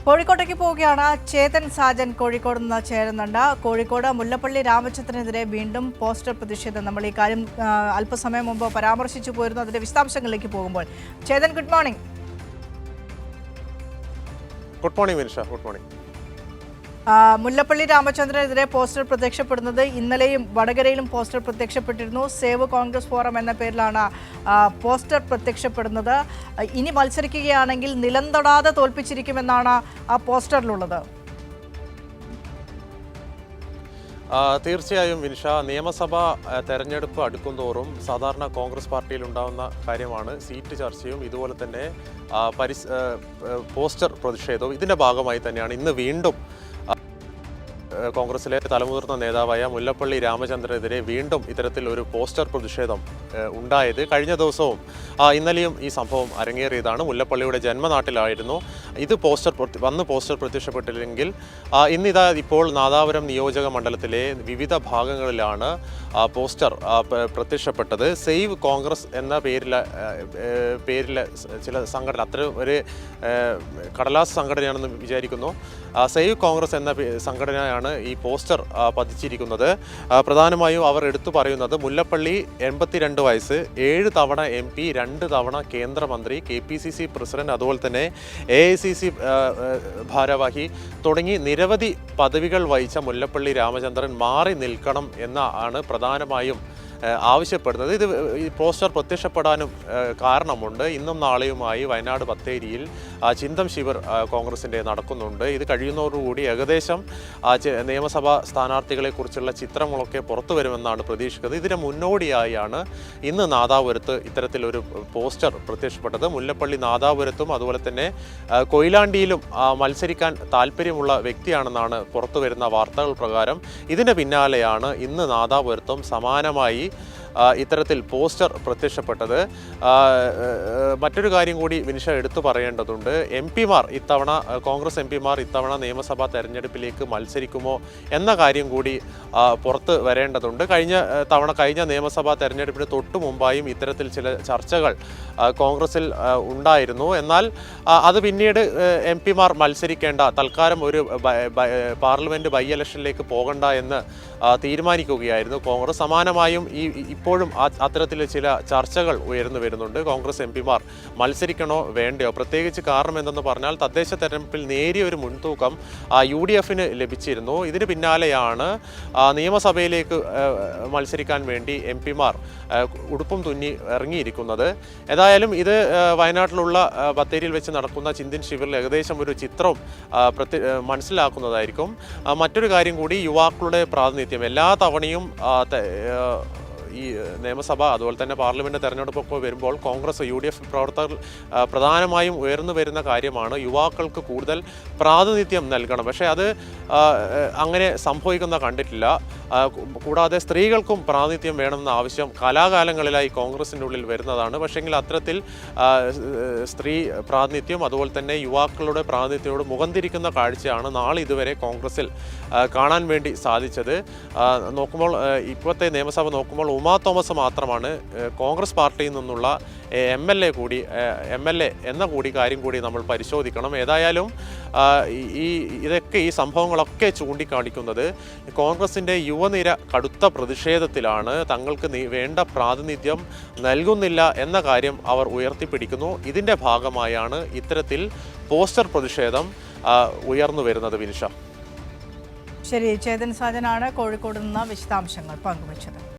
കോഴിക്കോട്ടേക്ക് പോവുകയാണ്. ചേതൻ സാജൻ കോഴിക്കോട് നിന്ന് ചേരുന്നുണ്ട്. കോഴിക്കോട് മുല്ലപ്പള്ളി രാമചന്ദ്രനെതിരെ വീണ്ടും പോസ്റ്റർ പ്രതിഷേധം. നമ്മൾ ഈ കാര്യം അല്പസമയം മുമ്പ് പരാമർശിച്ചു പോയിരുന്നു. അതിന്റെ വിശദാംശങ്ങളിലേക്ക് പോകുമ്പോൾ Chetan, good morning. Good morning Vinisha. Good morning. Mullappally രാമചന്ദ്രനെതിരെ പോസ്റ്റർ പ്രത്യക്ഷപ്പെടുന്നത് ഇന്നലെയും വടകരയിലും പോസ്റ്റർ പ്രത്യക്ഷപ്പെട്ടിരുന്നു. സേവ് കോൺഗ്രസ് ഫോറം എന്ന പേരിലാണ് പോസ്റ്റർ പ്രത്യക്ഷപ്പെടുന്നത്. ഇനി മത്സരിക്കുകയാണെങ്കിൽ നിലം തൊടാതെ തോൽപ്പിച്ചിരിക്കുമെന്നാണ് ആ പോസ്റ്ററിലുള്ളത്. തീർച്ചയായും വിനിഷ, നിയമസഭാ തെരഞ്ഞെടുപ്പ് അടുക്കുന്തോറും സാധാരണ കോൺഗ്രസ് പാർട്ടിയിൽ ഉണ്ടാകുന്ന കാര്യമാണ് സീറ്റ് ചർച്ചയും ഇതുപോലെ തന്നെ പോസ്റ്റർ പ്രതിഷേധവും. ഇതിൻ്റെ ഭാഗമായി തന്നെയാണ് ഇന്ന് വീണ്ടും കോൺഗ്രസിലെ തലമുതിർന്ന നേതാവായ മുല്ലപ്പള്ളി രാമചന്ദ്രനെതിരെ വീണ്ടും ഇത്തരത്തിൽ ഒരു പോസ്റ്റർ പ്രതിഷേധം ഉണ്ടായത്. കഴിഞ്ഞ ദിവസവും ഇന്നലെയും ഈ സംഭവം അരങ്ങേറിയതാണ്. മുല്ലപ്പള്ളിയുടെ ജന്മനാട്ടിലായിരുന്നു ഇത്. പോസ്റ്റർ പ്രത്യക്ഷപ്പെട്ടില്ലെങ്കിൽ ഇന്നിതാ ഇപ്പോൾ നാദാപുരം നിയോജക മണ്ഡലത്തിലെ വിവിധ ഭാഗങ്ങളിലാണ് പോസ്റ്റർ പ്രത്യക്ഷപ്പെട്ടത്. സേവ് കോൺഗ്രസ് എന്ന പേരിലെ ചില സംഘടന, അത്ര ഒരു കടലാസ് സംഘടനയാണെന്ന് വിചാരിക്കുന്നു. സേവ് കോൺഗ്രസ് എന്ന സംഘടനയാണ് ഈ പോസ്റ്റർ പതിച്ചിരിക്കുന്നത്. പ്രധാനമായും അവർ എടുത്തു പറയുന്നത് മുല്ലപ്പള്ളി 82 വയസ്സ്, 7 തവണ MP, 2 തവണ കേന്ദ്രമന്ത്രി, KPCC പ്രസിഡന്റ്, അതുപോലെ തന്നെ AICC ഭാരവാഹി തുടങ്ങി നിരവധി പദവികൾ വഹിച്ച മുല്ലപ്പള്ളി രാമചന്ദ്രൻ മാറി നിൽക്കണം എന്നാണ് പ്രധാനമായും ആവശ്യപ്പെടുന്നത്. ഇത് ഈ പോസ്റ്റർ പ്രത്യക്ഷപ്പെടാനും കാരണമുണ്ട്. ഇന്നും നാളെയുമായി വയനാട് ബത്തേരിയിൽ ചിന്തം ശിബിർ കോൺഗ്രസിൻ്റെ നടക്കുന്നുണ്ട്. ഇത് കഴിയുന്നതോടുകൂടി ഏകദേശം നിയമസഭാ സ്ഥാനാർത്ഥികളെക്കുറിച്ചുള്ള ചിത്രങ്ങളൊക്കെ പുറത്തു വരുമെന്നാണ് പ്രതീക്ഷിക്കുന്നത്. ഇതിന് മുന്നോടിയായാണ് ഇന്ന് നാദാപുരത്ത് ഇത്തരത്തിലൊരു പോസ്റ്റർ പ്രത്യക്ഷപ്പെട്ടത്. മുല്ലപ്പള്ളി നാദാപുരത്തും അതുപോലെ തന്നെ കൊയിലാണ്ടിയിലും മത്സരിക്കാൻ താല്പര്യമുള്ള വ്യക്തിയാണെന്നാണ് പുറത്തു വരുന്ന വാർത്തകൾ പ്രകാരം. ഇതിന് പിന്നാലെയാണ് ഇന്ന് നാദാപുരത്തും സമാനമായി ഇത്തരത്തിൽ പോസ്റ്റർ പ്രത്യക്ഷപ്പെട്ടത്. മറ്റൊരു കാര്യം കൂടി വിനിഷ എടുത്തു പറയേണ്ടതുണ്ട്. MP-മാർ ഇത്തവണ, കോൺഗ്രസ് MP-മാർ ഇത്തവണ നിയമസഭാ തെരഞ്ഞെടുപ്പിലേക്ക് മത്സരിക്കുമോ എന്ന കാര്യം കൂടി പുറത്ത് വരേണ്ടതുണ്ട്. കഴിഞ്ഞ നിയമസഭാ തെരഞ്ഞെടുപ്പിന് തൊട്ടു മുമ്പായും ഇത്തരത്തിൽ ചില ചർച്ചകൾ കോൺഗ്രസിൽ ഉണ്ടായിരുന്നു. എന്നാൽ അത് പിന്നീട് MP-മാർ മത്സരിക്കേണ്ട, തൽക്കാലം ഒരു പാർലമെൻറ്റ് ബൈ ഇലക്ഷനിലേക്ക് പോകണ്ട എന്ന് തീരുമാനിക്കുകയായിരുന്നു കോൺഗ്രസ്. സമാനമായും ഇപ്പോഴും അത്തരത്തിൽ ചില ചർച്ചകൾ ഉയർന്നു വരുന്നുണ്ട്. കോൺഗ്രസ് MP-മാർ മത്സരിക്കണോ വേണ്ടയോ? പ്രത്യേകിച്ച് കാരണം എന്തെന്ന് പറഞ്ഞാൽ തദ്ദേശ തെരഞ്ഞെടുപ്പിൽ നേരിയ ഒരു മുൻതൂക്കം UDF-ന് ലഭിച്ചിരുന്നു. ഇതിന് പിന്നാലെയാണ് നിയമസഭയിലേക്ക് മത്സരിക്കാൻ വേണ്ടി MP-മാർ ഉടുപ്പും തുന്നി ഇറങ്ങിയിരിക്കുന്നത്. ഏതായാലും ഇത് വയനാട്ടിലുള്ള ബത്തേരിയിൽ വെച്ച് നടക്കുന്ന ചിന്തൻ ശിബിറിൽ ഏകദേശം ഒരു ചിത്രം മനസ്സിലാക്കുന്നതായിരിക്കും. മറ്റൊരു കാര്യം കൂടി, യുവാക്കളുടെ പ്രാതിനിധ്യം എല്ലാ തവണയും ഈ നിയമസഭ അതുപോലെ തന്നെ പാർലമെൻറ്റ് തെരഞ്ഞെടുപ്പൊക്കെ വരുമ്പോൾ കോൺഗ്രസ് UDF പ്രവർത്തകർ പ്രധാനമായും ഉയർന്നു വരുന്ന കാര്യമാണ് യുവാക്കൾക്ക് കൂടുതൽ പ്രാതിനിധ്യം നൽകണം. പക്ഷേ അത് അങ്ങനെ സംഭവിക്കുന്ന കണ്ടിട്ടില്ല. കൂടാതെ സ്ത്രീകൾക്കും പ്രാതിനിധ്യം വേണമെന്ന ആവശ്യം കാലാകാലങ്ങളിലായി കോൺഗ്രസിൻ്റെ ഉള്ളിൽ വരുന്നതാണ്. പക്ഷേങ്കിൽ അത്തരത്തിൽ സ്ത്രീ പ്രാതിനിധ്യം അതുപോലെ തന്നെ യുവാക്കളുടെ പ്രാതിനിധ്യത്തോട് മുഖം തിരിക്കുന്ന കാഴ്ചയാണ് നാളെ ഇതുവരെ കോൺഗ്രസിൽ കാണാൻ വേണ്ടി സാധിച്ചത്. നോക്കുമ്പോൾ ഇപ്പോഴത്തെ നിയമസഭ നോക്കുമ്പോൾ ഉമാ തോമസ് മാത്രമാണ് കോൺഗ്രസ് പാർട്ടിയിൽ നിന്നുള്ള MLA എന്ന കാര്യം കൂടി നമ്മൾ പരിശോധിക്കണം. ഏതായാലും ഈ സംഭവങ്ങളൊക്കെ ചൂണ്ടിക്കാണിക്കുന്നത് കോൺഗ്രസിൻ്റെ യുവനിര കടുത്ത പ്രതിഷേധത്തിലാണ്. തങ്ങൾക്ക് വേണ്ട പ്രാതിനിധ്യം നൽകുന്നില്ല എന്ന കാര്യം അവർ ഉയർത്തിപ്പിടിക്കുന്നു. ഇതിൻ്റെ ഭാഗമായാണ് ഇത്തരത്തിൽ പോസ്റ്റർ പ്രതിഷേധം ഉയർന്നു വരുന്നത്. വിനിഷ. ശരി, ചേതൻ സാജനാണ് കോഴിക്കോട് നിന്ന് വിശദാംശങ്ങൾ പങ്കുവച്ചത്.